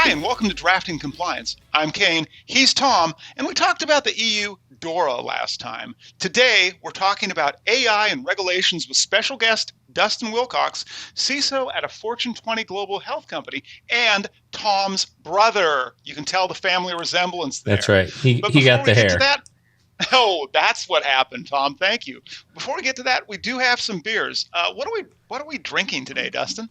Hi, and welcome to Drafting Compliance. I'm Kayne, he's Tom, and we talked about the EU DORA last time. Today, we're talking about AI and regulations with special guest Dustin Wilcox, CISO at a Fortune 20 global health company, and Tom's brother. You can tell the family resemblance there. That's right. He got the hair. That's what happened, Tom. Thank you. Before we get to that, we do have some beers. What are we drinking today, Dustin?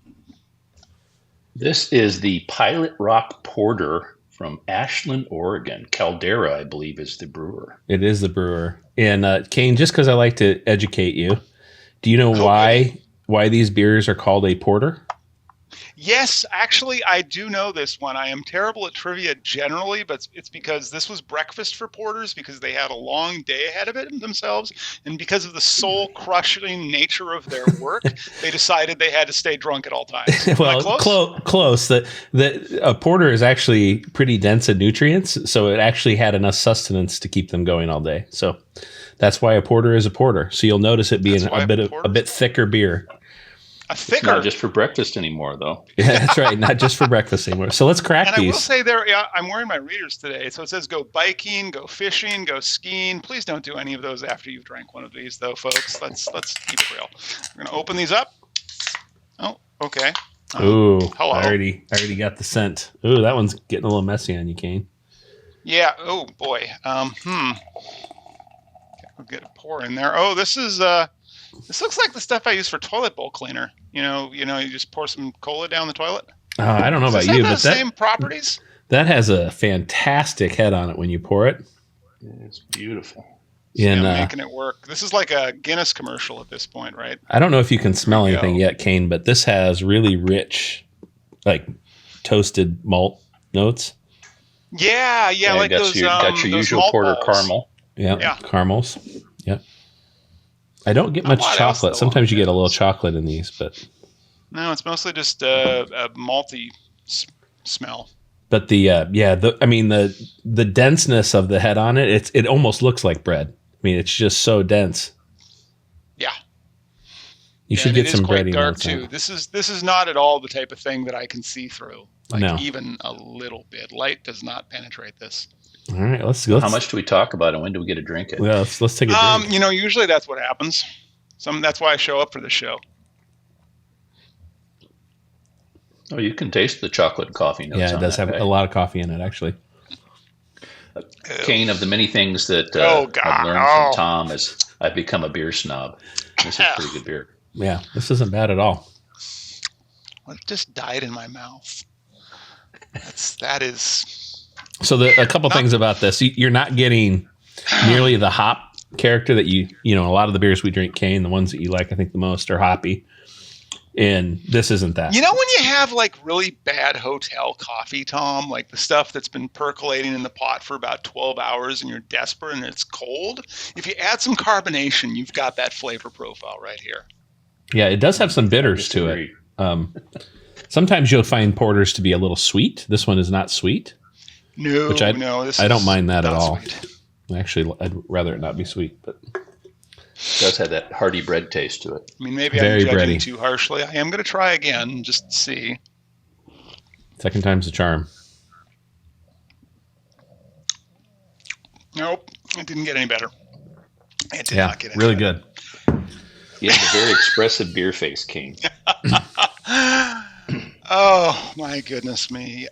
This is the Pilot Rock Porter from Ashland, Oregon. Caldera, I believe, is the brewer. It is the brewer. And Kayne, just because I like to educate you, do you know why these beers are called a porter? Yes, actually, I do know this one. I am terrible at trivia generally, but it's because this was breakfast for porters because they had a long day ahead of it themselves. And because of the soul-crushing nature of their work, they decided they had to stay drunk at all times. Well, close. A porter is actually pretty dense in nutrients, so it actually had enough sustenance to keep them going all day. So that's why a porter is a porter. So you'll notice it being a bit thicker beer. It's not just for breakfast anymore, though. Yeah, that's right. Not just for breakfast anymore. So let's crack these. And I will say I'm wearing my readers today. So it says go biking, go fishing, go skiing. Please don't do any of those after you've drank one of these, though, folks. Let's keep it real. We're going to open these up. Oh, okay. Ooh, hello. I already got the scent. Ooh, that one's getting a little messy on you, Kayne. Yeah. Oh, boy. We'll get a pour in there. Oh, this looks like the stuff I use for toilet bowl cleaner. You just pour some cola down the toilet. I don't know about you, but same properties. That has a fantastic head on it when you pour it. It's beautiful. I'm making it work. This is like a Guinness commercial at this point, right? I don't know if you can smell anything yet, Kayne, but this has really rich, like toasted malt notes. Yeah, like got those. Got your usual porter balls. caramel. Yeah, caramels. Yep. I don't get much chocolate. Sometimes you get a little chocolate in these, but no, it's mostly just a malty smell. But the denseness of the head on it, it almost looks like bread. I mean, it's just so dense. Yeah, you should get some bready dark too. This is not at all the type of thing that I can see through, even a little bit. Light does not penetrate this. All right, let's go. How much do we talk about and when do we get to drink it? Well, let's take a drink. Usually that's what happens. That's why I show up for the show. Oh, you can taste the chocolate and coffee notes. Yeah, it does have a lot of coffee in it, actually. Kayne, of the many things that I've learned from Tom is I've become a beer snob. This is pretty good beer. Yeah, this isn't bad at all. Well, it just died in my mouth. That is... So a couple things about this. You're not getting nearly the hop character that a lot of the beers we drink, Kayne, the ones that you like, I think the most are hoppy. And this isn't that. When you have like really bad hotel coffee, Tom, like the stuff that's been percolating in the pot for about 12 hours and you're desperate and it's cold, if you add some carbonation, you've got that flavor profile right here. Yeah, it does have some bitters to it. Sometimes you'll find porters to be a little sweet. This one is not sweet. No, I don't mind that at all. Sweet. Actually, I'd rather it not be sweet, but it does have that hearty bread taste to it. I mean, maybe I'm judging too harshly. I am going to try again just to see. Second time's the charm. Nope, it didn't get any better. It did not get any really better. Good. You have a very expressive beer face, Kayne. Oh, my goodness me.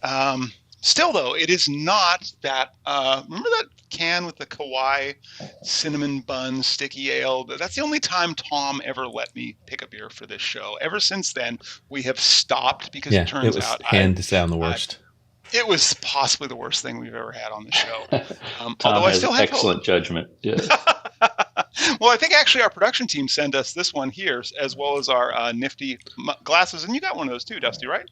Still, though, it is not that. Remember that can with the Kauai cinnamon bun sticky ale? That's the only time Tom ever let me pick a beer for this show. Ever since then, we have stopped because it turns out hands down the worst. It was possibly the worst thing we've ever had on the show. Tom although has I still have excellent judgment. Yeah. Well, I think actually our production team sent us this one here, as well as our nifty glasses, and you got one of those too, Dusty, right?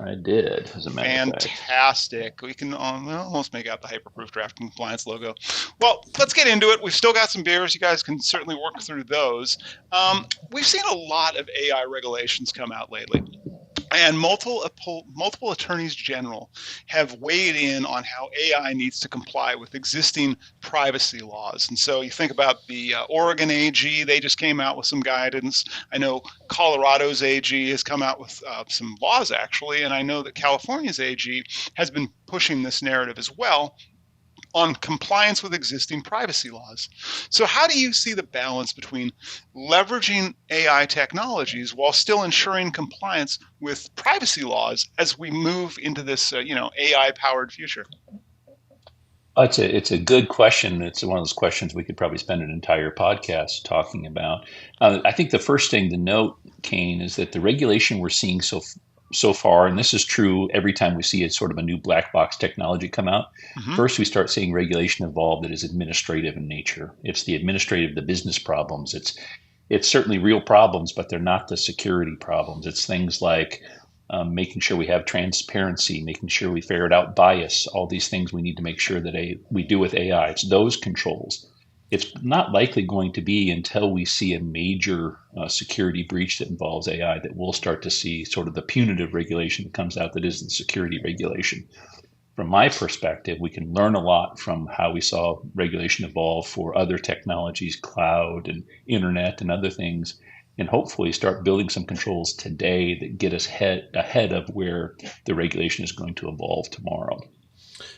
I did, as a matter of fact. Fantastic. We can almost make out the Hyperproof Drafting Compliance logo. Well, let's get into it. We've still got some beers. You guys can certainly work through those. We've seen a lot of AI regulations come out lately. And multiple attorneys general have weighed in on how AI needs to comply with existing privacy laws. And so you think about the Oregon AG, they just came out with some guidance. I know Colorado's AG has come out with some laws, actually, and I know that California's AG has been pushing this narrative as well on compliance with existing privacy laws. So how do you see the balance between leveraging AI technologies while still ensuring compliance with privacy laws as we move into this AI-powered future? It's a good question. It's one of those questions we could probably spend an entire podcast talking about. I think the first thing to note, Kane, is that the regulation we're seeing so far, and this is true every time we see a sort of a new black box technology come out. Mm-hmm. First, we start seeing regulation evolve that is administrative in nature. It's the the business problems. It's certainly real problems, but they're not the security problems. It's things like making sure we have transparency, making sure we ferret out bias, all these things we need to make sure that we do with AI. It's those controls. It's not likely going to be until we see a major security breach that involves AI that we'll start to see sort of the punitive regulation that comes out that isn't security regulation. From my perspective, we can learn a lot from how we saw regulation evolve for other technologies, cloud and internet and other things, and hopefully start building some controls today that get us ahead of where the regulation is going to evolve tomorrow.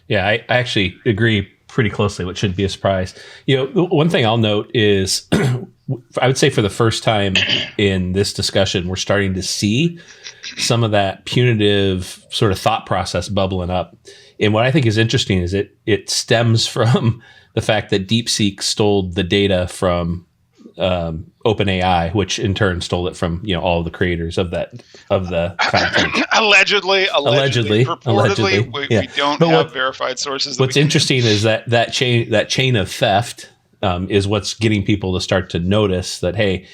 Yeah, I actually agree pretty closely, which should be a surprise. One thing I'll note is I would say for the first time in this discussion, we're starting to see some of that punitive sort of thought process bubbling up. And what I think is interesting is it stems from the fact that Deepseek stole the data from OpenAI, which in turn stole it from all the creators of the content. Allegedly. Purportedly, we don't have verified sources. What's interesting is that chain of theft is what's getting people to start to notice that, hey,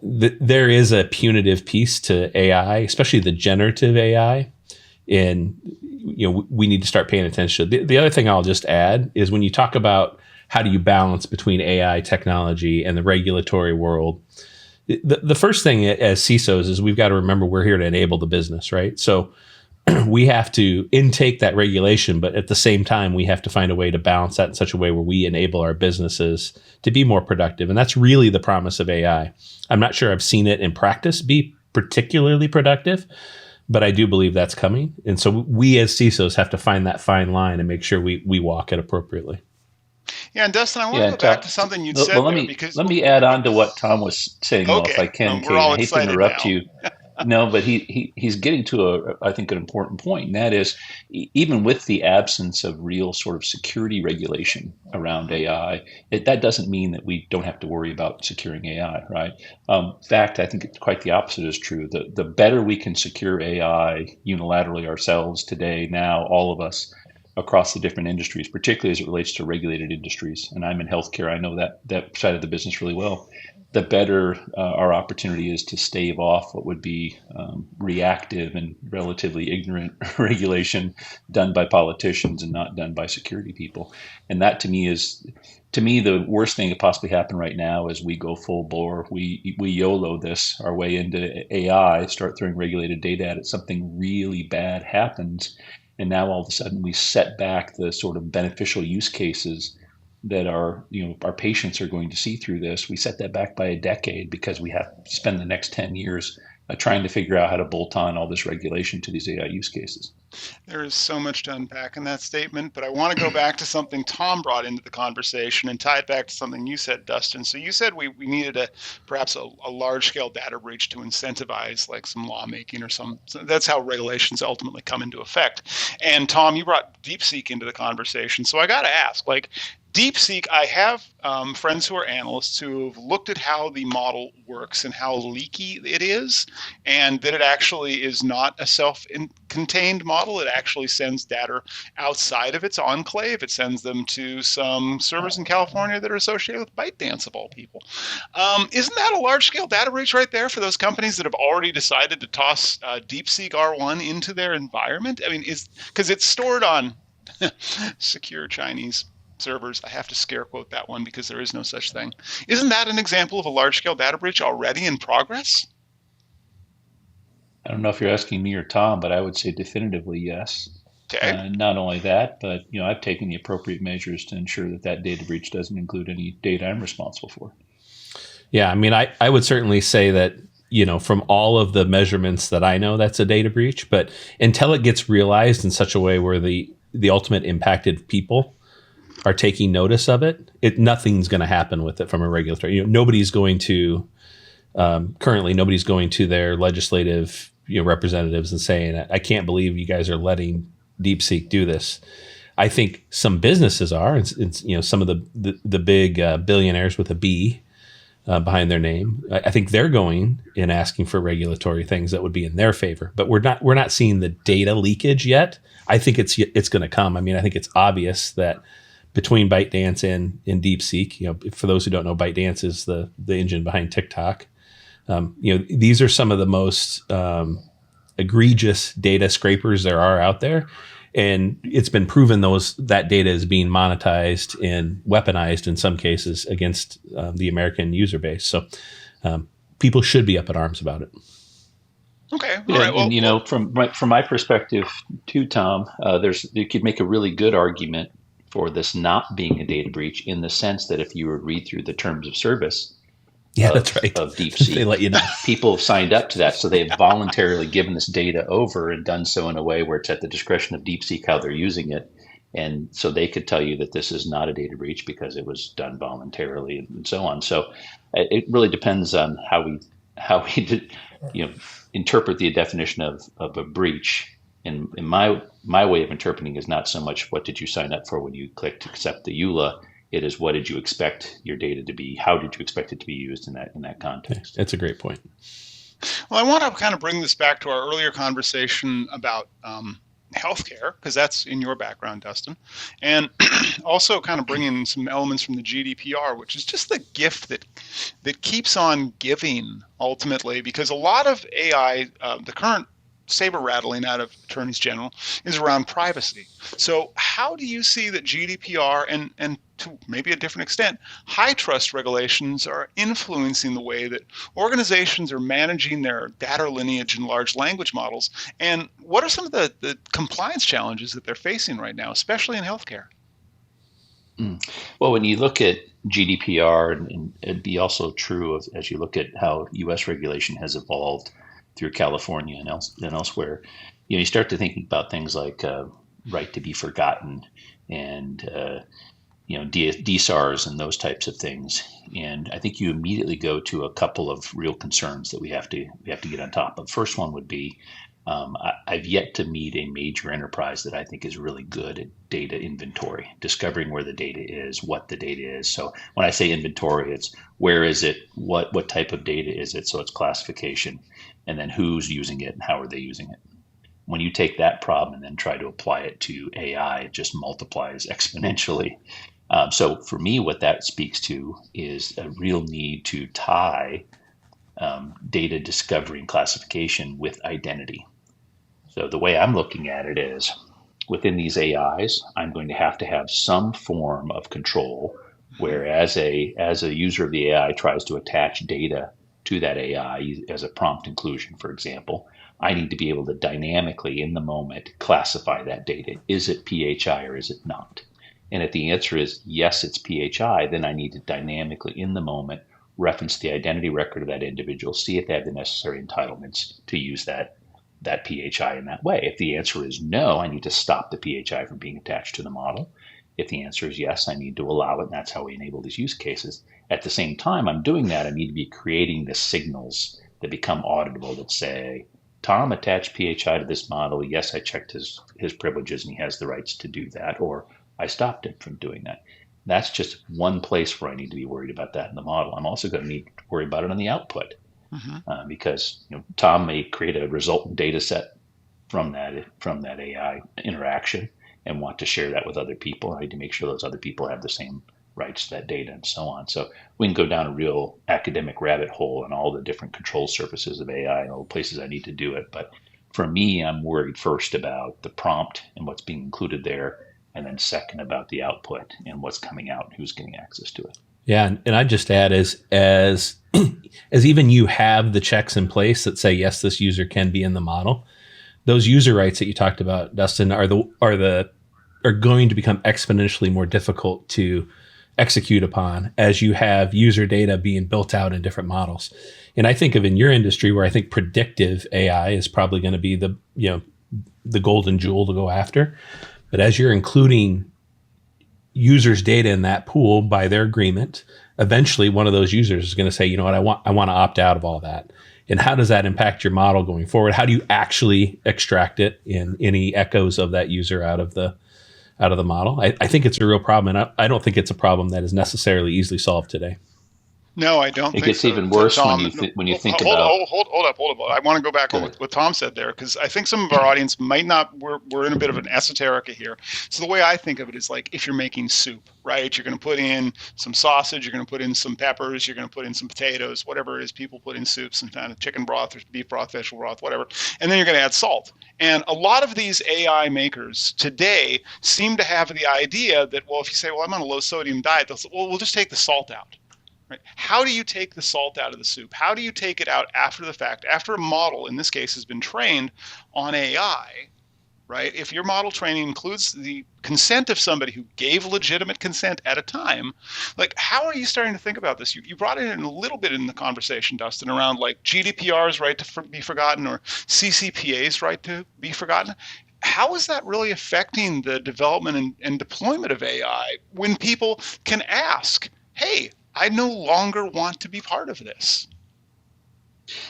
there is a punitive piece to AI, especially the generative AI, and we need to start paying attention. The other thing I'll just add is when you talk about how do you balance between AI technology and the regulatory world, the first thing as CISOs is we've got to remember we're here to enable the business, right? So we have to intake that regulation, but at the same time, we have to find a way to balance that in such a way where we enable our businesses to be more productive. And that's really the promise of AI. I'm not sure I've seen it in practice be particularly productive, but I do believe that's coming. And so we as CISOs have to find that fine line and make sure we walk it appropriately. Yeah, and Dustin, I want to go back to something you said let me add on to what Tom was saying, though, if I can. Kate, I hate to interrupt you. No, but he's getting to I think an important point, and that is even with the absence of real sort of security regulation around AI, that doesn't mean that we don't have to worry about securing AI, right? In fact, I think quite the opposite is true. The better we can secure AI unilaterally ourselves today, now all of us across the different industries, particularly as it relates to regulated industries, and I'm in healthcare, I know that side of the business really well, the better our opportunity is to stave off what would be reactive and relatively ignorant regulation done by politicians and not done by security people. And that to me the worst thing that possibly happen right now is we go full bore, we YOLO this our way into AI, start throwing regulated data at it, something really bad happens, and now all of a sudden we set back the sort of beneficial use cases that our patients are going to see through this. We set that back by a decade because we have to spend the next 10 years trying to figure out how to bolt on all this regulation to these AI use cases. There is so much to unpack in that statement, but I want to go back to something Tom brought into the conversation and tie it back to something you said, Dustin. So you said we needed perhaps a large-scale data breach to incentivize like some lawmaking or so that's how regulations ultimately come into effect. And Tom, you brought Deepseek into the conversation. So I got to ask, Deepseek, I have friends who are analysts who have looked at how the model works and how leaky it is, and that it actually is not a self-contained model. It actually sends data outside of its enclave. It sends them to some servers in California that are associated with ByteDance, of all people. Isn't that a large-scale data breach right there for those companies that have already decided to toss Deepseek R1 into their environment? I mean, because it's stored on secure Chinese servers. I have to scare quote that one because there is no such thing. Isn't that an example of a large-scale data breach already in progress? I don't know if you're asking me or Tom, but I would say definitively yes. Okay. Not only that, but I've taken the appropriate measures to ensure that that data breach doesn't include any data I'm responsible for. Yeah, I mean, I would certainly say that, from all of the measurements that I know, that's a data breach. But until it gets realized in such a way where the ultimate impacted people are taking notice of it, nothing's going to happen with it from a regulatory. Nobody's going to currently nobody's going to their legislative representatives and saying, I can't believe you guys are letting Deepseek do this. I think some businesses are, and some of the big billionaires with a B behind their name. I think they're going and asking for regulatory things that would be in their favor. But we're not seeing the data leakage yet. I think it's going to come. I mean, I think it's obvious that between ByteDance and Deepseek, for those who don't know, ByteDance is the engine behind TikTok. These are some of the most egregious data scrapers there are out there. And it's been proven that data is being monetized and weaponized in some cases against the American user base. So people should be up in arms about it. Okay. Yeah, right. Well, and from my perspective too, Tom, you could make a really good argument for this not being a data breach in the sense that if you were to read through the terms of service, that's right, of Deepseek, they let you know. People have signed up to that, so they've voluntarily given this data over and done so in a way where it's at the discretion of Deepseek how they're using it, and so they could tell you that this is not a data breach because it was done voluntarily and so on. So it really depends on how we interpret the definition of a breach. And my way of interpreting is not so much what did you sign up for when you clicked accept the EULA. It is what did you expect your data to be? How did you expect it to be used in that context? That's a great point. Well, I want to kind of bring this back to our earlier conversation about healthcare, because that's in your background, Dustin, and also kind of bring in some elements from the GDPR, which is just the gift that keeps on giving ultimately, because a lot of AI, the current saber rattling out of attorneys general is around privacy. So how do you see that GDPR and to maybe a different extent, high trust regulations are influencing the way that organizations are managing their data lineage in large language models? And what are some of the compliance challenges that they're facing right now, especially in healthcare? Well, when you look at GDPR, and it'd be also true as you look at how U.S. regulation has evolved through California and elsewhere, you start to think about things like right to be forgotten and DSARs and those types of things. And I think you immediately go to a couple of real concerns that we have to get on top of. First one would be I've yet to meet a major enterprise that I think is really good at data inventory, discovering where the data is, what the data is. So when I say inventory, it's where is it, what type of data is it, so it's classification, and then who's using it and how are they using it. When you take that problem and then try to apply it to AI, it just multiplies exponentially. So for me, what that speaks to is a real need to tie data discovery and classification with identity. So the way I'm looking at it is within these AIs, I'm going to have some form of control where as a user of the AI tries to attach data to that AI as a prompt inclusion, for example, I need to be able to dynamically in the moment classify that data. Is it PHI or is it not? And if the answer is yes, it's PHI, then I need to dynamically in the moment reference the identity record of that individual, see if they have the necessary entitlements to use that PHI in that way. If the answer is no, I need to stop the PHI from being attached to the model. If the answer is yes, I need to allow it, and that's how we enable these use cases. At the same time I'm doing that, I need to be creating the signals that become auditable that say, Tom attached PHI to this model. Yes, I checked his privileges and he has the rights to do that, or I stopped him from doing that. That's just one place where I need to be worried about that in the model. I'm also going to need to worry about it on the output because Tom may create a resultant data set from that AI interaction and want to share that with other people. I need to make sure those other people have the same rights to that data and so on. So we can go down a real academic rabbit hole on all the different control surfaces of AI and all the places I need to do it. But for me, I'm worried first about the prompt and what's being included there, and then second about the output and what's coming out and who's getting access to it. Yeah, and I'd just add as as even you have the checks in place that say yes, this user can be in the model. Those user rights that you talked about, Dustin, are going to become exponentially more difficult to execute upon as you have user data being built out in different models. And I think of in your industry where I think predictive AI is probably going to be the golden jewel to go after. But as you're including users' data in that pool by their agreement, eventually one of those users is going to say, you know what, I want to opt out of all that. And how does that impact your model going forward? How do you actually extract it in any echoes of that user out of the model? I think it's a real problem, and I don't think it's a problem that is necessarily easily solved today. No, I don't think so. It gets even worse when you think about. Hold up. I want to go back on what Tom said there, because I think some of our audience might not. We're in a bit of an esoterica here. So the way I think of it is like if you're making soup, right? You're going to put in some sausage, you're going to put in some peppers, you're going to put in some potatoes, whatever it is people put in soup, some kind of chicken broth or beef broth, vegetable broth, whatever, and then you're going to add salt. And a lot of these AI makers today seem to have the idea that, well, if you say, well, I'm on a low sodium diet, they'll say, well, we'll just take the salt out. Right? How do you take the salt out of the soup? How do you take it out after the fact, after a model, in this case, has been trained on AI, right? If your model training includes the consent of somebody who gave legitimate consent at a time, like how are you starting to think about this? You brought it in a little bit in the conversation, Dustin, around like GDPR's right to be forgotten or CCPA's right to be forgotten. How is that really affecting the development and deployment of AI when people can ask, hey, I no longer want to be part of this?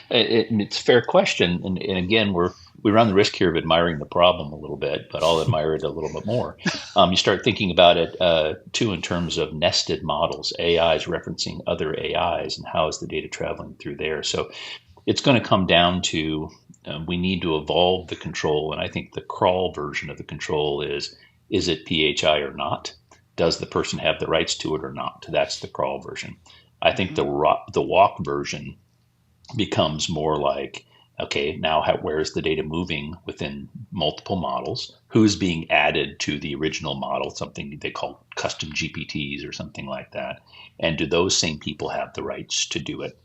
It's a fair question, and again, we run the risk here of admiring the problem a little bit, but I'll admire it a little bit more. You start thinking about it too in terms of nested models, AIs referencing other AIs, and how is the data traveling through there. So it's going to come down to we need to evolve the control, and I think the crawl version of the control is it PHI or not? Does the person have the rights to it or not? That's the crawl version. I think the walk version becomes more like, okay, now where's the data moving within multiple models? Who's being added to the original model, something they call custom GPTs or something like that? And do those same people have the rights to do it?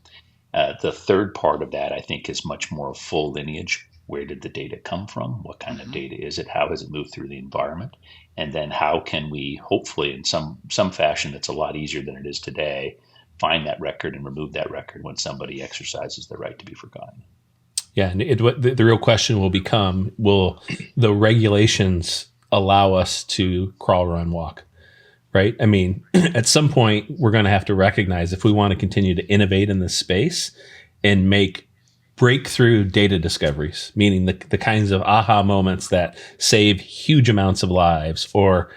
The third part of that, I think, is much more full lineage. Where did the data come from? What kind of data is it? How has it moved through the environment? And then how can we, hopefully in some fashion that's a lot easier than it is today, find that record and remove that record when somebody exercises the right to be forgotten? Yeah, and the real question will become, will the regulations allow us to crawl, run, walk? Right? I mean, at some point, we're going to have to recognize if we want to continue to innovate in this space and make breakthrough data discoveries, meaning the kinds of aha moments that save huge amounts of lives or,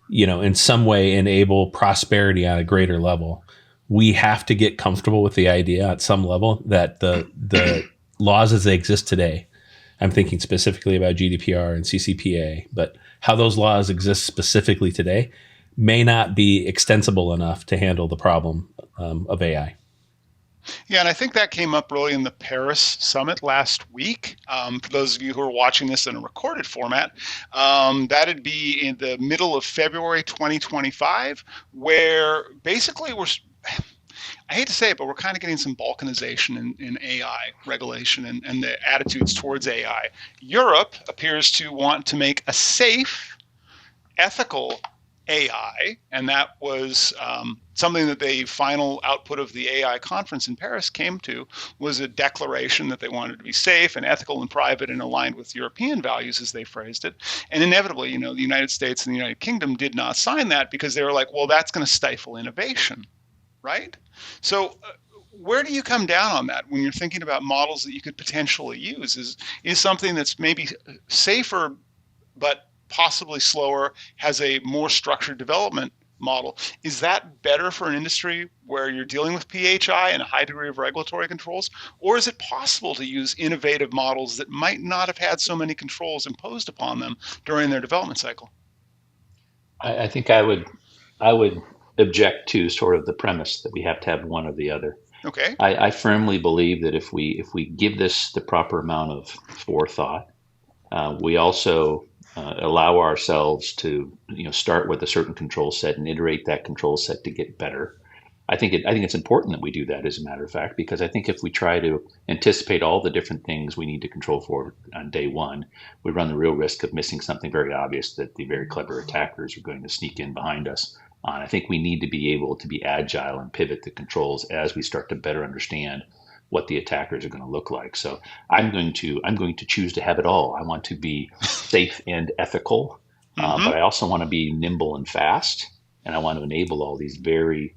in some way enable prosperity on a greater level. We have to get comfortable with the idea at some level that the laws as they exist today, I'm thinking specifically about GDPR and CCPA, but how those laws exist specifically today may not be extensible enough to handle the problem of AI. Yeah, and I think that came up really in the Paris summit last week. For those of you who are watching this in a recorded format, that'd be in the middle of February 2025, where basically I hate to say it, but we're kind of getting some balkanization in AI regulation and the attitudes towards AI. Europe appears to want to make a safe, ethical AI, and that was something that the final output of the AI conference in Paris came to, was a declaration that they wanted to be safe and ethical and private and aligned with European values, as they phrased it. And inevitably, the United States and the United Kingdom did not sign that because they were like, well, that's going to stifle innovation, right? So where do you come down on that when you're thinking about models that you could potentially use? Is something that's maybe safer but possibly slower, has a more structured development model. Is that better for an industry where you're dealing with PHI and a high degree of regulatory controls? Or is it possible to use innovative models that might not have had so many controls imposed upon them during their development cycle? I think I would object to sort of the premise that we have to have one or the other. Okay. I firmly believe that if we give this the proper amount of forethought, we also allow ourselves to start with a certain control set and iterate that control set to get better. I think it's important that we do that, as a matter of fact, because I think if we try to anticipate all the different things we need to control for on day one, we run the real risk of missing something very obvious that the very clever attackers are going to sneak in behind us on. I think we need to be able to be agile and pivot the controls as we start to better understand what the attackers are going to look like. So I'm going to choose to have it all. I want to be safe and ethical, but I also want to be nimble and fast, and I want to enable all these very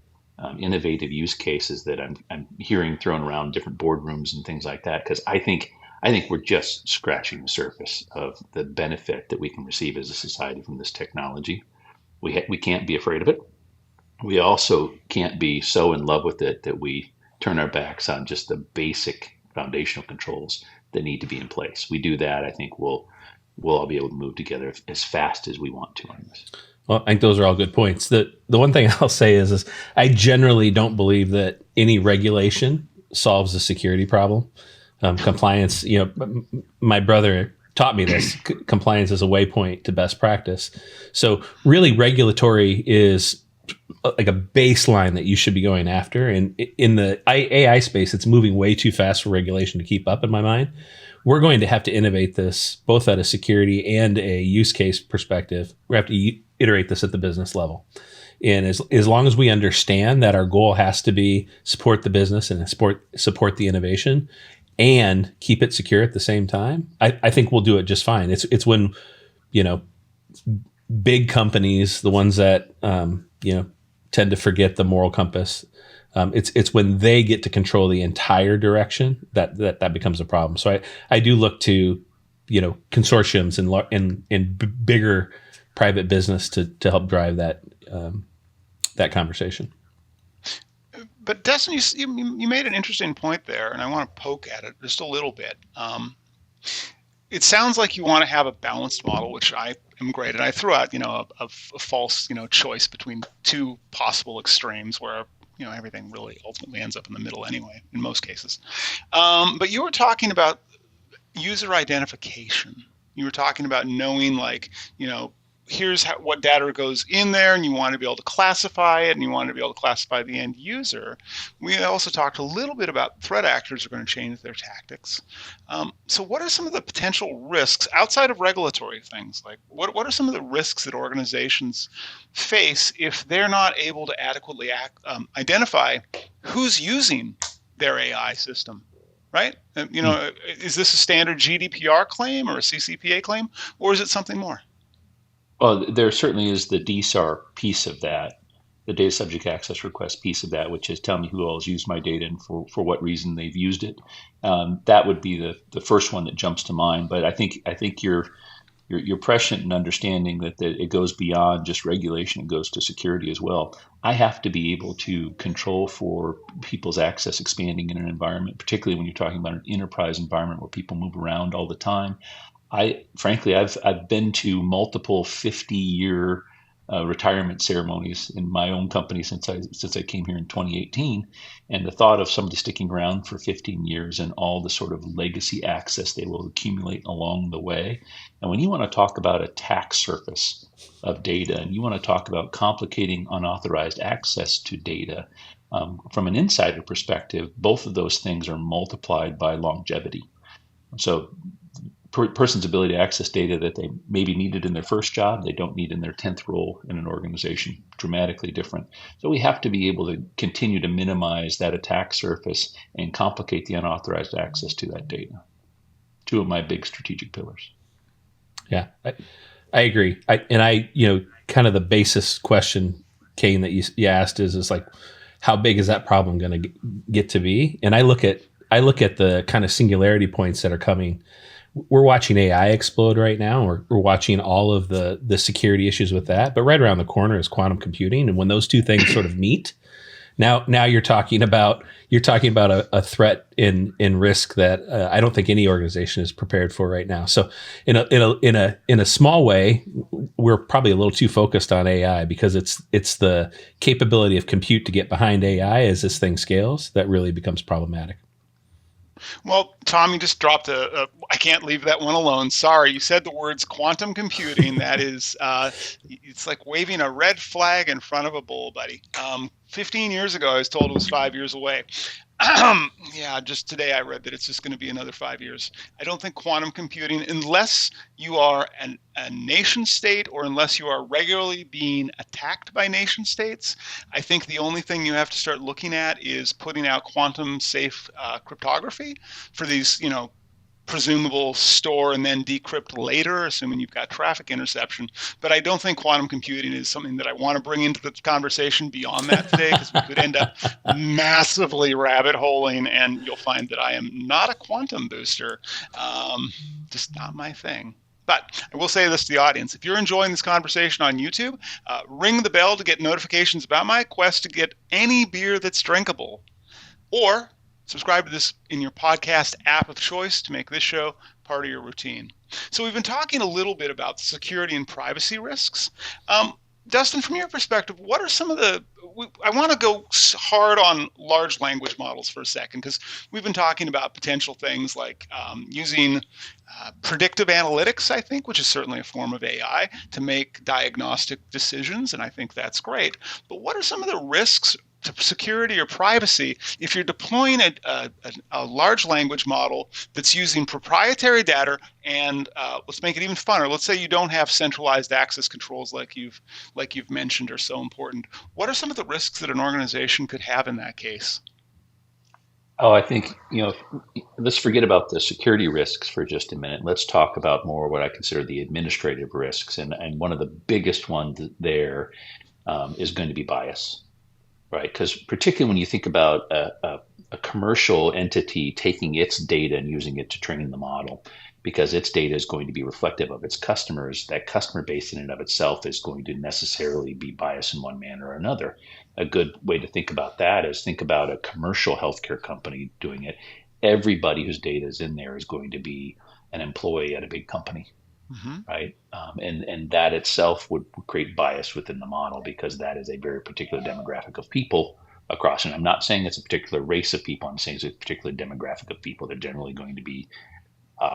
innovative use cases that I'm hearing thrown around different boardrooms and things like that. Because I think we're just scratching the surface of the benefit that we can receive as a society from this technology. We can't be afraid of it. We also can't be so in love with it that we turn our backs on just the basic foundational controls that need to be in place. We do that, I think we'll all be able to move together as fast as we want to on this. Well, I think those are all good points. The one thing I'll say is I generally don't believe that any regulation solves the security problem. Compliance, my brother taught me this. Compliance is a waypoint to best practice. So really, regulatory is like a baseline that you should be going after. And in the AI space, it's moving way too fast for regulation to keep up, in my mind. We're going to have to innovate this both at a security and a use case perspective. We have to iterate this at the business level. And as long as we understand that our goal has to be support the business and support the innovation and keep it secure at the same time, I think we'll do it just fine. It's when, big companies, the ones that, tend to forget the moral compass, it's when they get to control the entire direction that becomes a problem. So I do look to, consortiums and bigger private business to help drive that conversation. But Dustin, you made an interesting point there, and I want to poke at it just a little bit. It sounds like you want to have a balanced model, which I am great. And I threw out, a false, choice between two possible extremes where, everything really ultimately ends up in the middle anyway, in most cases. But you were talking about user identification. You were talking about knowing, here's what data goes in there, and you want to be able to classify it, and you want to be able to classify the end user. We also talked a little bit about threat actors are going to change their tactics. So what are some of the potential risks outside of regulatory things? Like what are some of the risks that organizations face if they're not able to adequately identify who's using their AI system? Right? Is this a standard GDPR claim or a CCPA claim, or is it something more? Well, there certainly is the DSAR piece of that, the data subject access request piece of that, which is tell me who all has used my data and for what reason they've used it. That would be the first one that jumps to mind. But I think you're prescient in understanding that it goes beyond just regulation; it goes to security as well. I have to be able to control for people's access expanding in an environment, particularly when you're talking about an enterprise environment where people move around all the time. Frankly, I've been to multiple 50-year retirement ceremonies in my own company since I came here in 2018, and the thought of somebody sticking around for 15 years and all the sort of legacy access they will accumulate along the way. And when you want to talk about attack surface of data, and you want to talk about complicating unauthorized access to data, from an insider perspective, both of those things are multiplied by longevity. So person's ability to access data that they maybe needed in their first job, they don't need in their 10th role in an organization, dramatically different. So we have to be able to continue to minimize that attack surface and complicate the unauthorized access to that data. Two of my big strategic pillars. Yeah, I agree. Kind of the basis question, Kayne, that you asked is like, how big is that problem going to get to be? And I look at the kind of singularity points that are coming. We're watching AI explode right now. We're watching all of the security issues with that. But right around the corner is quantum computing. And when those two things sort of meet, now you're talking about a threat in risk that I don't think any organization is prepared for right now. So in a small way, we're probably a little too focused on AI because it's the capability of compute to get behind AI as this thing scales that really becomes problematic. Well, Tom, you just dropped I can't leave that one alone. Sorry, you said the words quantum computing. That is, it's like waving a red flag in front of a bull, buddy. 15 years ago, I was told it was 5 years away. Yeah, just today I read that it's just going to be another 5 years. I don't think quantum computing, unless you are a nation state or unless you are regularly being attacked by nation states, I think the only thing you have to start looking at is putting out quantum safe cryptography for these, presumable store and then decrypt later, assuming you've got traffic interception. But I don't think quantum computing is something that I want to bring into the conversation beyond that today, because we could end up massively rabbit holing, and you'll find that I am not a quantum booster. Just not my thing. But I will say this to the audience. If you're enjoying this conversation on YouTube, ring the bell to get notifications about my quest to get any beer that's drinkable. Or subscribe to this in your podcast app of choice to make this show part of your routine. So we've been talking a little bit about security and privacy risks. Dustin, from your perspective, what are some of I want to go hard on large language models for a second, because we've been talking about potential things like using predictive analytics, I think, which is certainly a form of AI, to make diagnostic decisions, and I think that's great. But what are some of the risks to security or privacy if you're deploying a large language model that's using proprietary data and let's make it even funner. Let's say you don't have centralized access controls like you've mentioned are so important. What are some of the risks that an organization could have in that case? Oh, I think, let's forget about the security risks for just a minute. Let's talk about more what I consider the administrative risks. And one of the biggest ones there is going to be bias. Right, because particularly when you think about a commercial entity taking its data and using it to train the model, because its data is going to be reflective of its customers, that customer base in and of itself is going to necessarily be biased in one manner or another. A good way to think about that is think about a commercial healthcare company doing it. Everybody whose data is in there is going to be an employee at a big company. Mm-hmm. Right. And that itself would create bias within the model, because that is a very particular demographic of people across. And I'm not saying it's a particular race of people. I'm saying it's a particular demographic of people. They're generally going to be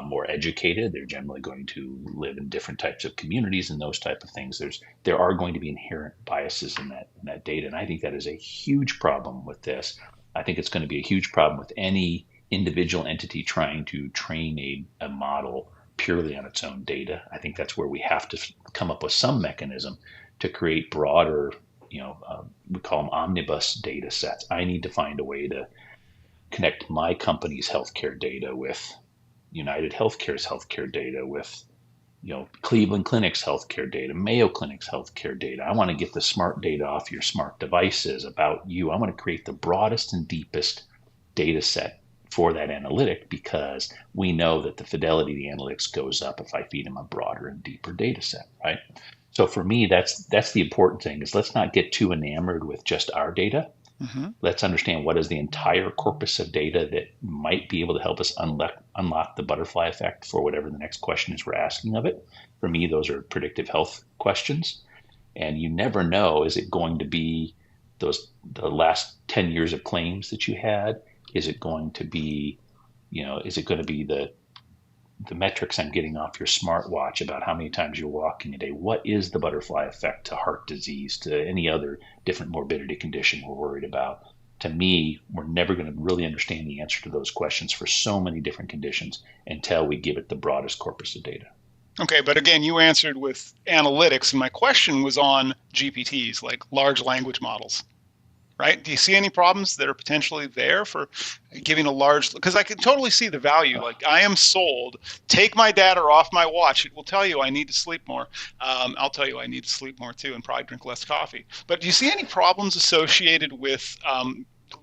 more educated. They're generally going to live in different types of communities and those type of things. There are going to be inherent biases in that data. And I think that is a huge problem with this. I think it's going to be a huge problem with any individual entity trying to train a model purely on its own data. I think that's where we have to come up with some mechanism to create broader, we call them omnibus data sets. I need to find a way to connect my company's healthcare data with United Healthcare's healthcare data, with Cleveland Clinic's healthcare data, Mayo Clinic's healthcare data. I want to get the smart data off your smart devices about you. I want to create the broadest and deepest data set for that analytic, because we know that the fidelity of the analytics goes up if I feed them a broader and deeper data set, right? So for me, that's the important thing, is let's not get too enamored with just our data. Mm-hmm. Let's understand what is the entire corpus of data that might be able to help us unlock the butterfly effect for whatever the next question is we're asking of it. For me, those are predictive health questions. And you never know, is it going to be the last 10 years of claims that you had? Is it going to be, the metrics I'm getting off your smartwatch about how many times you're walking a day? What is the butterfly effect to heart disease, to any other different morbidity condition we're worried about? To me, we're never going to really understand the answer to those questions for so many different conditions until we give it the broadest corpus of data. Okay, but again, you answered with analytics, and my question was on GPTs, like large language models. Right? Do you see any problems that are potentially there for giving a large, because I can totally see the value. Like, I am sold, take my data off my watch. It will tell you I need to sleep more. I'll tell you I need to sleep more too, and probably drink less coffee. But do you see any problems associated with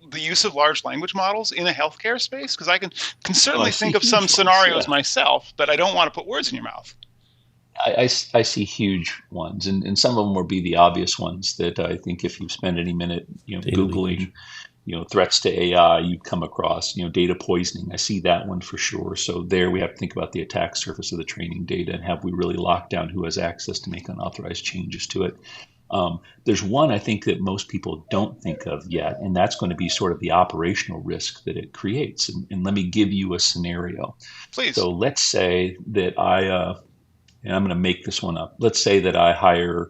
the use of large language models in a healthcare space? Because I can certainly think of some scenarios myself, but I don't want to put words in your mouth. I see huge ones, and some of them will be the obvious ones that I think if you spend any minute, Googling, threats to AI, you come across, data poisoning. I see that one for sure. So there we have to think about the attack surface of the training data, and have we really locked down who has access to make unauthorized changes to it. There's one I think that most people don't think of yet, and that's going to be sort of the operational risk that it creates. And let me give you a scenario. Please. So let's say that I'm going to make this one up. Let's say that I hire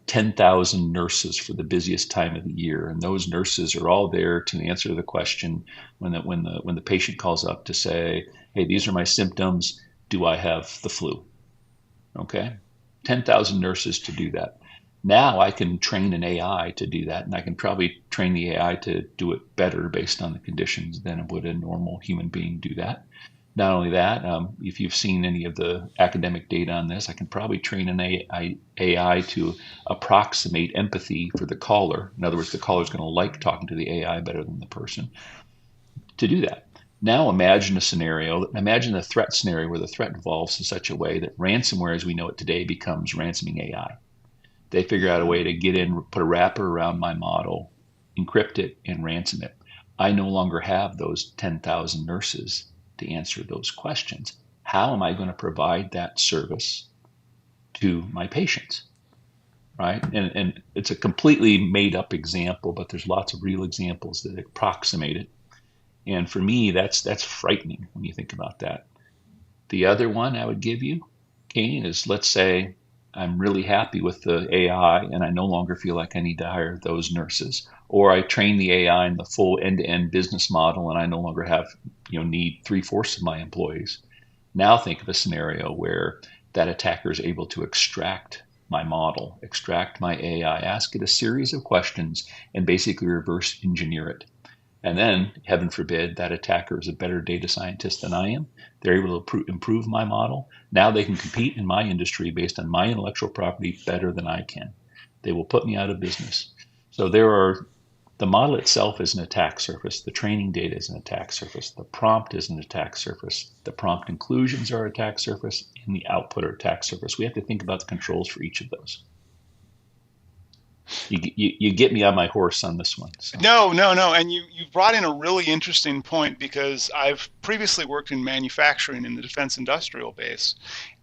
10,000 nurses for the busiest time of the year, and those nurses are all there to answer the question when the patient calls up to say, "Hey, these are my symptoms. Do I have the flu?" Okay, 10,000 nurses to do that. Now I can train an AI to do that, and I can probably train the AI to do it better based on the conditions than would a normal human being do that. Not only that, if you've seen any of the academic data on this, I can probably train an AI to approximate empathy for the caller. In other words, the caller is going to like talking to the AI better than the person to do that. Now imagine imagine a threat scenario where the threat evolves in such a way that ransomware as we know it today becomes ransoming AI. They figure out a way to get in, put a wrapper around my model, encrypt it, and ransom it. I no longer have those 10,000 nurses to answer those questions. How am I going to provide that service to my patients? Right? And it's a completely made up example, but there's lots of real examples that approximate it. And for me, that's frightening when you think about that. The other one I would give you, Kayne, is let's say I'm really happy with the AI and I no longer feel like I need to hire those nurses. Or I train the AI in the full end-to-end business model and I no longer need 3/4 of my employees. Now think of a scenario where that attacker is able to extract my model, extract my AI, ask it a series of questions, and basically reverse engineer it. And then, heaven forbid, that attacker is a better data scientist than I am. They're able to improve my model. Now they can compete in my industry based on my intellectual property better than I can. They will put me out of business. So the model itself is an attack surface. The training data is an attack surface. The prompt is an attack surface. The prompt inclusions are attack surface, and the output are attack surface. We have to think about the controls for each of those. You get me on my horse on this one. So. No. And you brought in a really interesting point because I've previously worked in manufacturing in the defense industrial base.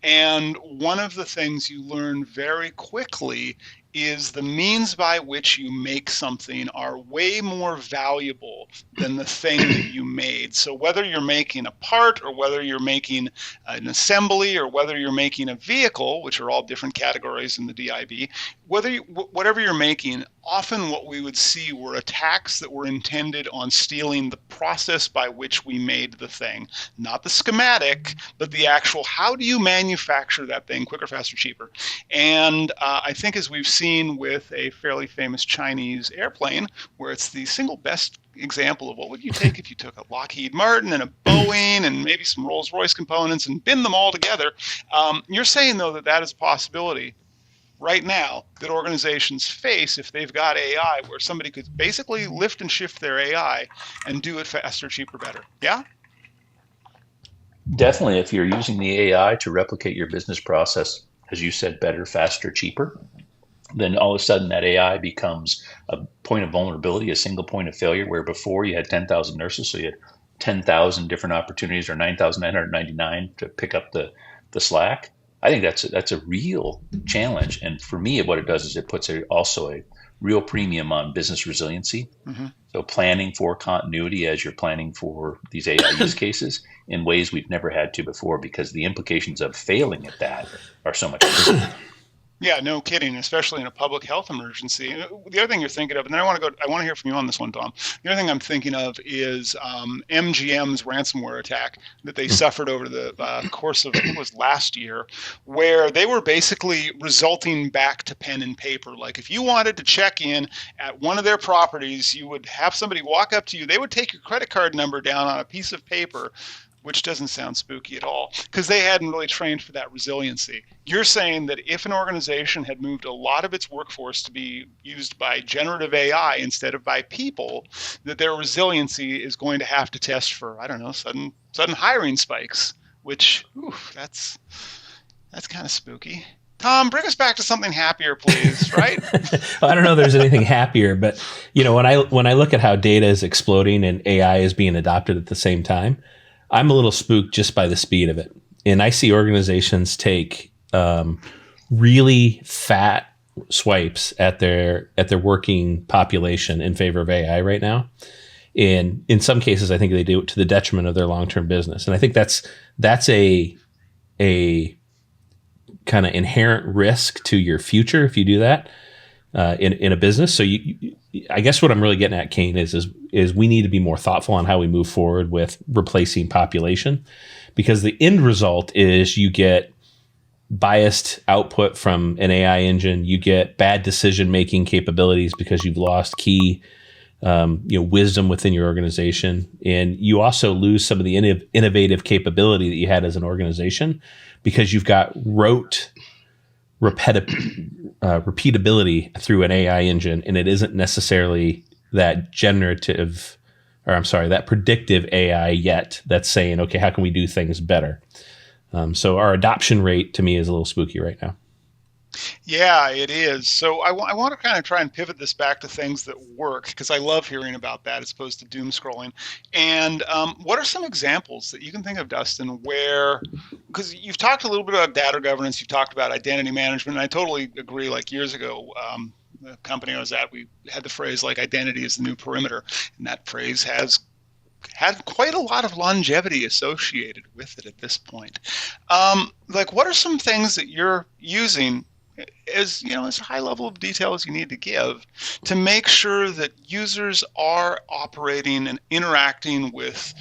And one of the things you learn very quickly is the means by which you make something are way more valuable than the thing that you made. So whether you're making a part or whether you're making an assembly or whether you're making a vehicle, which are all different categories in the DIB, whatever you're making, often what we would see were attacks that were intended on stealing the process by which we made the thing, not the schematic, but the actual how do you manufacture that thing quicker, faster, cheaper. And I think as we've seen with a fairly famous Chinese airplane, where it's the single best example of what would you take if you took a Lockheed Martin and a Boeing and maybe some Rolls-Royce components and bin them all together. You're saying, though, that is a possibility right now that organizations face if they've got AI where somebody could basically lift and shift their AI and do it faster, cheaper, better. Yeah? Definitely. If you're using the AI to replicate your business process, as you said, better, faster, cheaper, then all of a sudden that AI becomes a point of vulnerability, a single point of failure, where before you had 10,000 nurses, so you had 10,000 different opportunities or 9,999 to pick up the slack. I think that's a real challenge. And for me, what it does is it puts also a real premium on business resiliency. Mm-hmm. So planning for continuity as you're planning for these AI use cases in ways we've never had to before, because the implications of failing at that are so much bigger. Yeah, no kidding, especially in a public health emergency. The other thing you're thinking of, and then I want to hear from you on this one, Tom. The other thing I'm thinking of is MGM's ransomware attack that they suffered over the course of, I think it was last year, where they were basically resulting back to pen and paper. Like if you wanted to check in at one of their properties, you would have somebody walk up to you. They would take your credit card number down on a piece of paper, which doesn't sound spooky at all, because they hadn't really trained for that resiliency. You're saying that if an organization had moved a lot of its workforce to be used by generative AI instead of by people, that their resiliency is going to have to test for, I don't know, sudden hiring spikes, which, that's kind of spooky. Tom, bring us back to something happier, please, right? Well, I don't know if there's anything happier, but when I look at how data is exploding and AI is being adopted at the same time, I'm a little spooked just by the speed of it. And I see organizations take really fat swipes at their working population in favor of AI right now. And in some cases, I think they do it to the detriment of their long-term business. And I think that's a kind of inherent risk to your future if you do that in a business. So I guess what I'm really getting at, Kayne, is we need to be more thoughtful on how we move forward with replacing population, because the end result is you get biased output from an AI engine. You get bad decision-making capabilities because you've lost key wisdom within your organization. And you also lose some of the innovative capability that you had as an organization because you've got repeatability through an AI engine, and it isn't necessarily that that predictive AI yet that's saying, okay, how can we do things better? So our adoption rate to me is a little spooky right now. Yeah, it is. So I want to kind of try and pivot this back to things that work, because I love hearing about that as opposed to doom scrolling. And what are some examples that you can think of, Dustin, where, because you've talked a little bit about data governance, you've talked about identity management, and I totally agree. Like years ago, the company I was at, we had the phrase like identity is the new perimeter, and that phrase has had quite a lot of longevity associated with it at this point. Like, what are some things that you're using as high level of detail as you need to give to make sure that users are operating and interacting with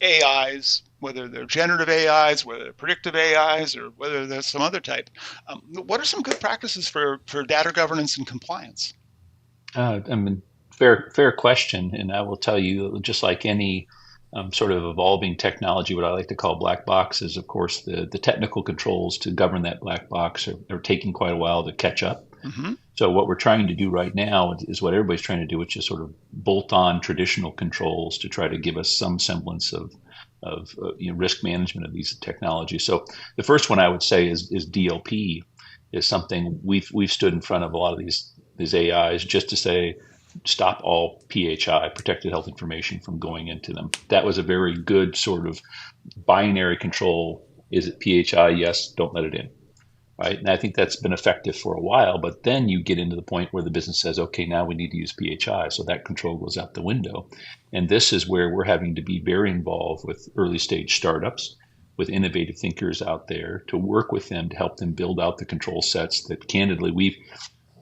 AIs, whether they're generative AIs, whether they're predictive AIs, or whether there's some other type? What are some good practices for data governance and compliance? Fair question. And I will tell you, just like any sort of evolving technology, what I like to call black boxes, of course, the technical controls to govern that black box are taking quite a while to catch up. Mm-hmm. So what we're trying to do right now is what everybody's trying to do, which is sort of bolt on traditional controls to try to give us some semblance of risk management of these technologies. So the first one I would say is DLP is something we've stood in front of a lot of these AIs just to say, stop all PHI, protected health information, from going into them. That was a very good sort of binary control. Is it PHI? Yes, don't let it in. Right. And I think that's been effective for a while, but then you get into the point where the business says, okay, now we need to use PHI. So that control goes out the window. And this is where we're having to be very involved with early stage startups, with innovative thinkers out there, to work with them to help them build out the control sets that candidly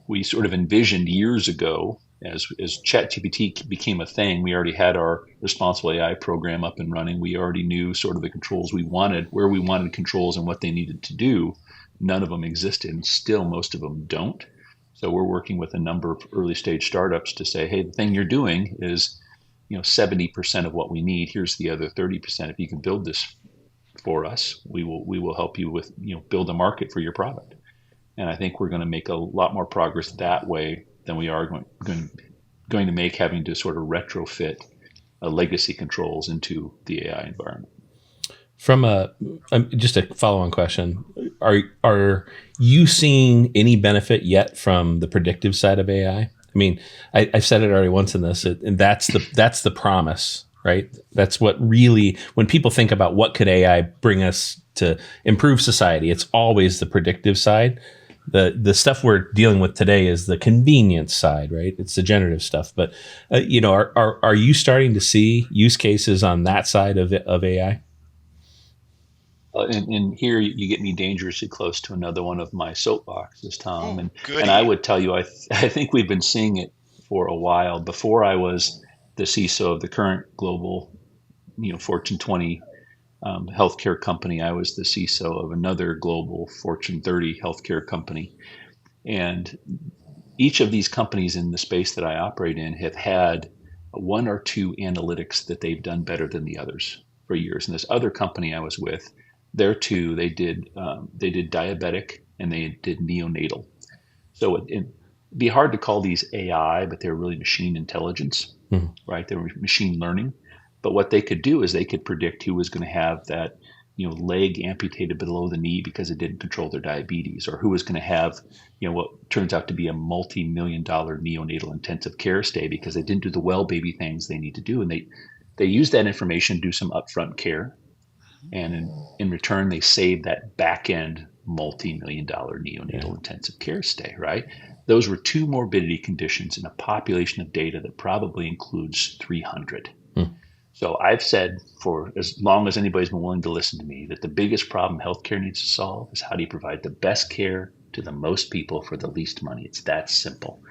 we sort of envisioned years ago. As ChatGPT became a thing, we already had our responsible AI program up and running. We already knew sort of the controls we wanted, where we wanted controls and what they needed to do. None of them existed, and still most of them don't. So we're working with a number of early stage startups to say, hey, the thing you're doing is 70% of what we need. Here's the other 30%. If you can build this for us, we will help you with build a market for your product. And I think we're going to make a lot more progress that way than we are going to make having to sort of retrofit legacy controls into the AI environment. From just a follow-on question, are you seeing any benefit yet from the predictive side of AI? I mean, I've said it already once in this, and that's the promise, right? That's what really, when people think about what could AI bring us to improve society, it's always the predictive side. The stuff we're dealing with today is the convenience side, right? It's the generative stuff. But are you starting to see use cases on that side of AI? And here you get me dangerously close to another one of my soapboxes, Tom. And I would tell you, I think we've been seeing it for a while. Before I was the CISO of the current global, Fortune 20 healthcare company, I was the CISO of another global Fortune 30 healthcare company. And each of these companies in the space that I operate in have had one or two analytics that they've done better than the others for years. And this other company I was with, there too, they did diabetic and they did neonatal. So it'd be hard to call these AI, but they're really machine intelligence, right? They were machine learning. But what they could do is they could predict who was going to have that, leg amputated below the knee because it didn't control their diabetes, or who was going to have, what turns out to be a multi-million-dollar neonatal intensive care stay because they didn't do the well baby things they need to do. And they use that information to do some upfront care. And in return, they save that back end multi-million-dollar neonatal intensive care stay, right? Those were two morbidity conditions in a population of data that probably includes 300. So I've said for as long as anybody's been willing to listen to me that the biggest problem healthcare needs to solve is how do you provide the best care to the most people for the least money? It's that simple.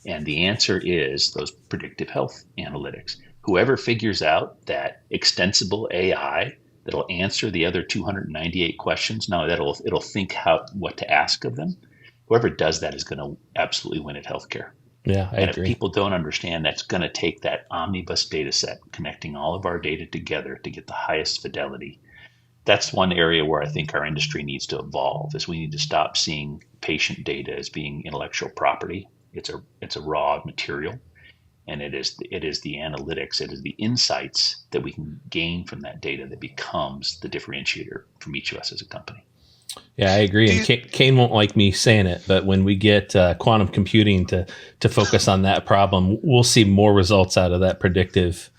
And the answer is those predictive health analytics. Whoever figures out that extensible AI that'll answer the other 298 questions, now it'll think what to ask of them. Whoever does that is going to absolutely win at healthcare. Yeah, I and agree. If people don't understand, that's going to take that omnibus data set, connecting all of our data together to get the highest fidelity. That's one area where I think our industry needs to evolve, is we need to stop seeing patient data as being intellectual property. It's a raw material, and it is the analytics, it is the insights that we can gain from that data that becomes the differentiator from each of us as a company. Yeah, I agree. And Kayne won't like me saying it, but when we get quantum computing to focus on that problem, we'll see more results out of that predictive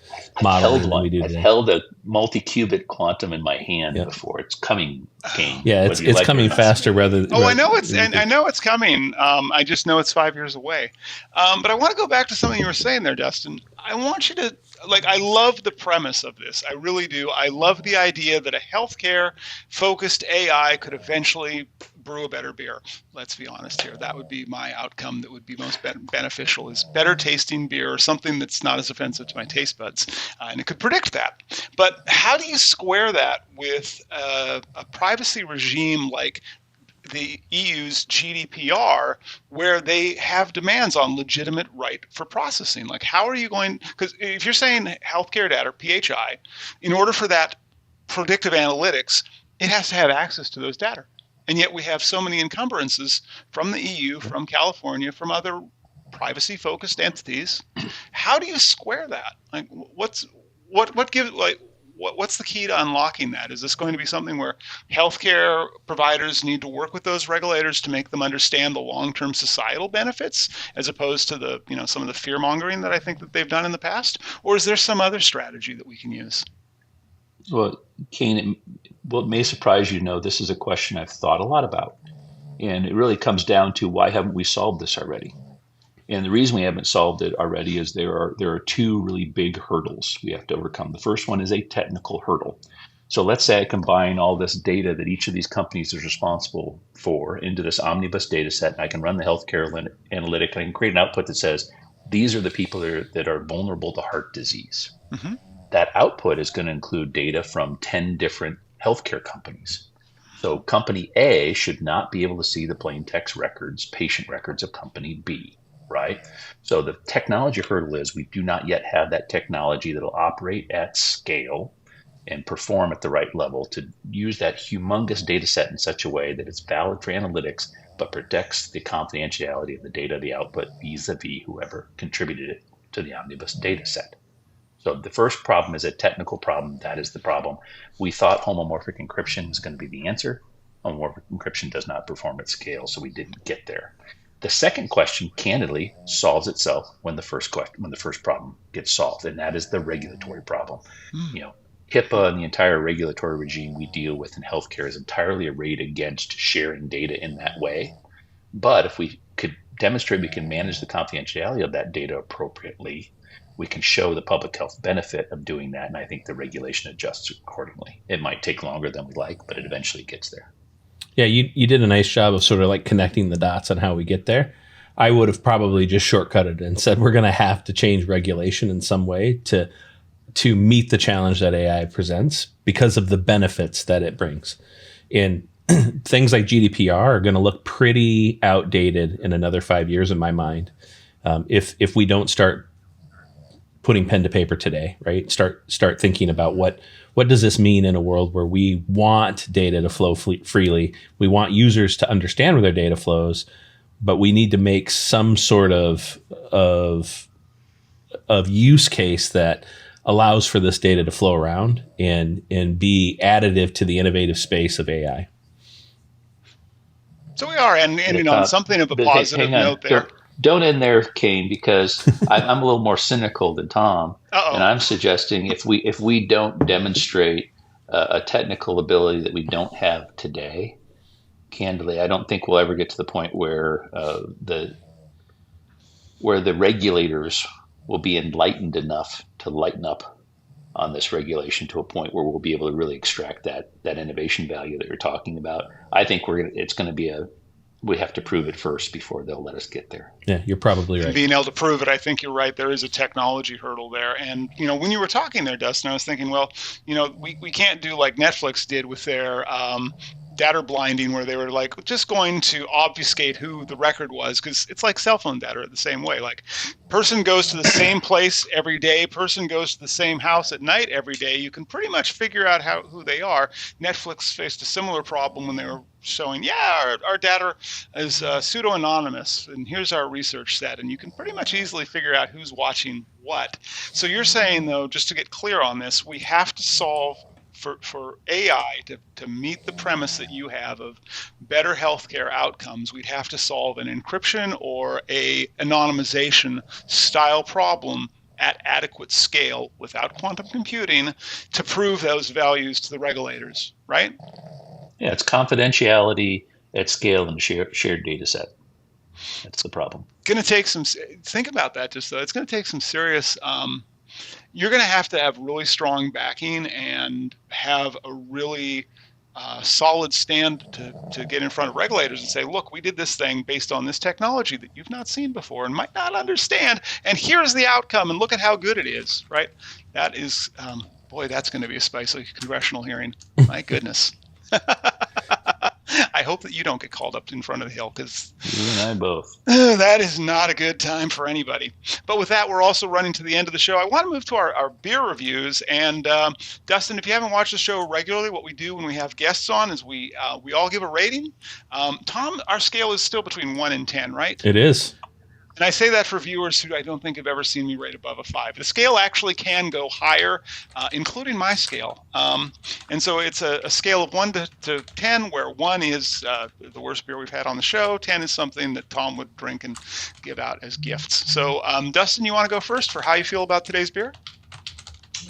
modeling than we do today. I've held a multi-qubit quantum in my hand before. It's coming, Kayne. Yeah, it's coming faster rather than. I know I know it's coming. I just know it's 5 years away. But I want to go back to something you were saying there, Dustin. I want you to, I love the premise of this. I really do. I love the idea that a healthcare-focused AI could eventually brew a better beer. Let's be honest here. That would be my outcome that would be most beneficial, is better tasting beer, or something that's not as offensive to my taste buds. And it could predict that. But how do you square that with a privacy regime like the EU's GDPR, where they have demands on legitimate right for processing? Like, how are you going, because if you're saying healthcare data, or PHI, in order for that predictive analytics, it has to have access to those data. And yet we have so many encumbrances from the EU, from California, from other privacy-focused entities. How do you square that? Like, what's the key to unlocking that? Is this going to be something where healthcare providers need to work with those regulators to make them understand the long-term societal benefits, as opposed to some of the fear-mongering that I think that they've done in the past? Or is there some other strategy that we can use? Well, Kayne, what may surprise you, this is a question I've thought a lot about. And it really comes down to, why haven't we solved this already? And the reason we haven't solved it already is there are two really big hurdles we have to overcome. The first one is a technical hurdle. So let's say I combine all this data that each of these companies is responsible for into this omnibus data set, and I can run the healthcare analytic, and I can create an output that says, these are the people that are vulnerable to heart disease. Mm-hmm. That output is going to include data from 10 different healthcare companies. So company A should not be able to see the plain text records, patient records of company B, right? So the technology hurdle is, we do not yet have that technology that will operate at scale and perform at the right level to use that humongous data set in such a way that it's valid for analytics, but protects the confidentiality of the data, the output, vis-a-vis whoever contributed it to the omnibus data set. So the first problem is a technical problem. That is the problem. We thought homomorphic encryption was going to be the answer. Homomorphic encryption does not perform at scale, so we didn't get there. The second question, candidly, solves itself when the first problem gets solved, and that is the regulatory problem. HIPAA and the entire regulatory regime we deal with in healthcare is entirely arrayed against sharing data in that way. But if we could demonstrate we can manage the confidentiality of that data appropriately, we can show the public health benefit of doing that, and I think the regulation adjusts accordingly. It might take longer than we like, but it eventually gets there. Yeah, you did a nice job of sort of like connecting the dots on how we get there. I would have probably just shortcutted and said we're going to have to change regulation in some way to meet the challenge that AI presents because of the benefits that it brings. And things like GDPR are going to look pretty outdated in another 5 years in my mind, if we don't start putting pen to paper today, right? Start thinking about what does this mean in a world where we want data to flow freely. We want users to understand where their data flows, but we need to make some sort of use case that allows for this data to flow around and be additive to the innovative space of AI. So we are ending on something of a positive note there. Don't end there, Kayne, because I'm a little more cynical than Tom, and I'm suggesting if we don't demonstrate a technical ability that we don't have today, candidly, I don't think we'll ever get to the point where the regulators will be enlightened enough to lighten up on this regulation to a point where we'll be able to really extract that innovation value that you're talking about. I think we have to prove it first before they'll let us get there. Yeah, you're probably right. And being able to prove it, I think you're right. There is a technology hurdle there. And, when you were talking there, Dustin, I was thinking, well, we can't do like Netflix did with their data blinding, where they were like just going to obfuscate who the record was, because it's like cell phone data the same way. Like, person goes to the same place every day, person goes to the same house at night every day. You can pretty much figure out who they are. Netflix faced a similar problem when they were showing, our data is pseudo-anonymous, and here's our research set, and you can pretty much easily figure out who's watching what. So you're saying, though, just to get clear on this, we have to solve for AI to meet the premise that you have of better healthcare outcomes. We'd have to solve an encryption or a anonymization style problem at adequate scale without quantum computing to prove those values to the regulators, right? Yeah, it's confidentiality at scale and shared data set. That's the problem. Think about that just though. It's going to take some serious, you're going to have really strong backing and have a really solid stand to get in front of regulators and say, look, we did this thing based on this technology that you've not seen before and might not understand. And here's the outcome, and look at how good it is, right? That is, boy, that's going to be a spicy congressional hearing. My goodness. I hope that you don't get called up in front of the hill, because you and I both. That is not a good time for anybody. But with that, we're also running to the end of the show. I want to move to our beer reviews. And Dustin, if you haven't watched the show regularly, what we do when we have guests on is we all give a rating. Tom, our scale is still between 1 and 10, right? It is. And I say that for viewers who I don't think have ever seen me rate above a 5. The scale actually can go higher, including my scale. And so it's a scale of 1 to 10, where 1 is the worst beer we've had on the show. 10 is something that Tom would drink and give out as gifts. So, Dustin, you want to go first for how you feel about today's beer?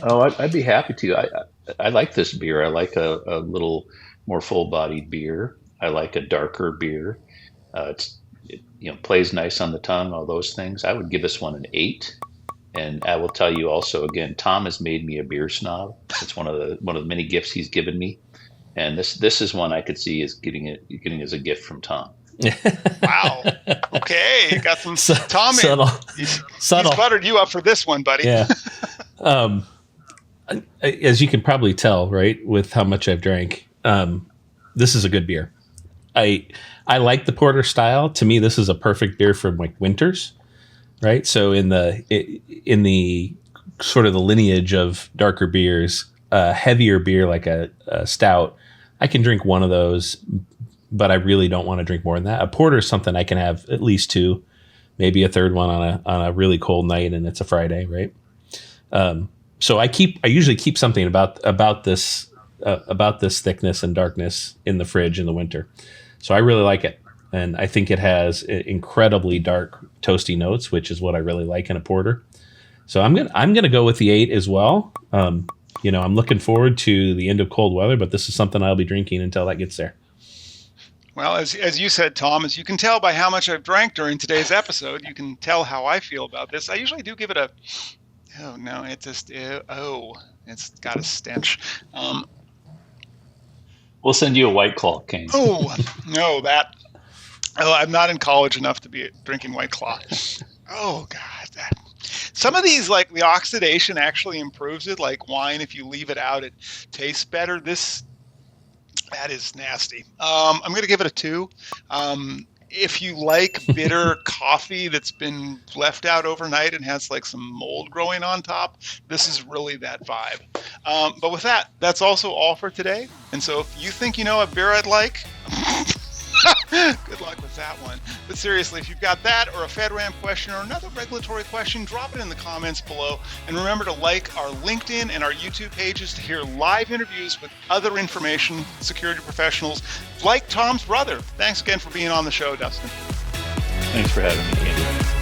Oh, I'd be happy to. I like this beer. I like a little more full-bodied beer. I like a darker beer. It plays nice on the tongue, all those things. I would give this one an 8. And I will tell you also, again, Tom has made me a beer snob. It's one of the many gifts he's given me. And this is one I could see as getting as a gift from Tom. Wow. Okay. You got some Tom. Subtle. He's buttered you up for this one, buddy. Yeah. As you can probably tell, right, with how much I've drank, this is a good beer. I like the porter style. To me, this is a perfect beer for like winters, right? So in the sort of the lineage of darker beers, heavier beer like a stout, I can drink one of those, but I really don't want to drink more than that. A porter is something I can have at least 2, maybe a third one on a really cold night, and it's a Friday, right? So I usually keep something about this thickness and darkness in the fridge in the winter. So I really like it, and I think it has incredibly dark, toasty notes, which is what I really like in a porter. So I'm gonna go with the 8 as well. I'm looking forward to the end of cold weather, but this is something I'll be drinking until that gets there. Well, as you said, Tom, as you can tell by how much I've drank during today's episode, you can tell how I feel about this. I usually do give it a, oh no, it just, it's got a stench. We'll send you a White Claw, Kayne. Oh, no, I'm not in college enough to be drinking White Claw. Oh, God. Some of these, like the oxidation actually improves it. Like wine, if you leave it out, it tastes better. That is nasty. I'm going to give it a 2. If you like bitter coffee that's been left out overnight and has like some mold growing on top, this is really that vibe. But with that, that's also all for today. And so if you think you know a beer I'd like, good luck with that one. But seriously, if you've got that or a FedRAMP question or another regulatory question, drop it in the comments below. And remember to like our LinkedIn and our YouTube pages to hear live interviews with other information security professionals like Tom's brother. Thanks again for being on the show, Dustin. Thanks for having me, Andy.